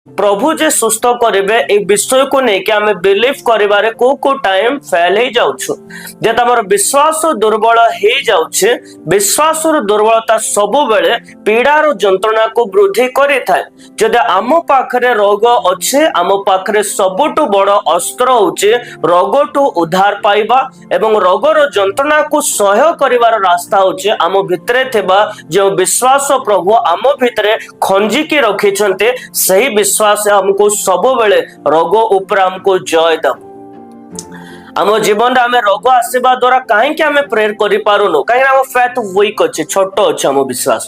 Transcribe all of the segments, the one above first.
प्रभु जे सुस्थ करेंगे ए विषय को लेकिन आम बिलीव करिबारे को टाइम फेल हो जाउछु जे तमर विश्वास दुर्बल हो जाउछे। विश्वास दुर्बलता सबु बेले पीड़ार जंत्रणा को वृद्धि करि थाए। जदि आम पाखरे रोग अच्छे आम पाखरे सबुठु बड़ अस्त्र होचे रोगठु उद्धार पाइबा एवं रोगर जंत्रणा को सहय करिवार रास्ता होचे आम भितरे थिबा जो विश्वास प्रभु आम भितरे खंजिकी रखिछन्ते सही विश्वास हमको सब बेले रोग ऊपर हमको जय दब। आम जीवन में आम रोग आसवा द्वारा कहीं आम प्रेयर कर पारुनु कहीं आम फेथ वीक अच्छे छोट अच्छे आम विश्वास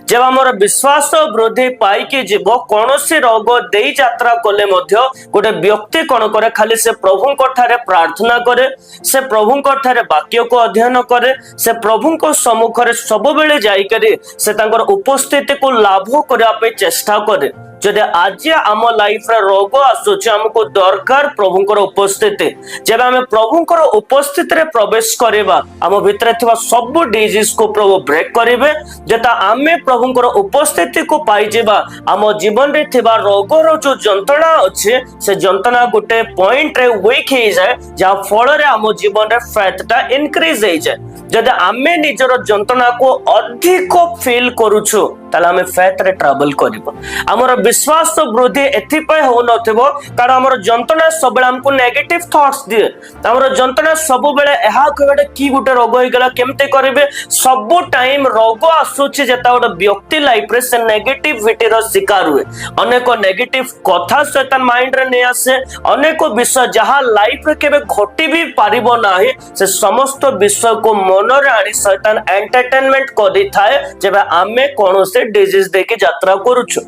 जब आम विश्वास वृद्धि पाई जीव कौन सी रोग दे यात्रा कले गोटे व्यक्ति कौन करे खाली से प्रभु प्रार्थना करे से प्रभु वाक्य को अध्ययन करे से प्रभु सम्मुख सब बेले जाइकरी से उपस्थिति को लाभ करने चेष्टा करे। जदि आज आम लाइफ रे रोग आसुचे हमको दरकार प्रभुंकर उपस्थिति जब आम प्रभुंकर उपस्थिति रे प्रवेश करवा आम भितर थिबा सब डिजीज को प्रभु ब्रेक करेंगे। जेता आमे प्रभुंकर उपस्थिति को पाई जेबा आम जीवन रे थिबा रोगर जो जंत्रणा अच्छे से जंत्रणा गोटे पॉइंट रे वीक हो जाए जहाँ फल रे आम जीवन रे फेथटा इनक्रीज हो जाए। जदि आमे निजर जंत्रणा को अधिक फील करूछु ताले आमे फेथ रे ट्रैवल करिबो। हमर विश्वास वृद्धि एथिपाई हो नथिबो कारण हमर जंत्रणा सब बेले हमको नेगेटिव थॉट्स दिए। हमर जंत्रणा सब बेले एहा कहबे की गुटे रोग होई गेला केमते करिवे सब टाइम रोग आसुची जेता गोटे व्यक्ति लाइफ रे से नेगेटिविटी रो शिकार हुए। अनेक नेगेटिव कथा शैतान माइंड रे नै आसे अनेक विषय जहा लाइफ रे केबे घटी भी पारिबो नाही से समस्त विषय को मन रे आनी शैतान एंटरटेनमेंट करि थाए जेबे आमे कोनोसे डिजीज देके यात्रा करूछु।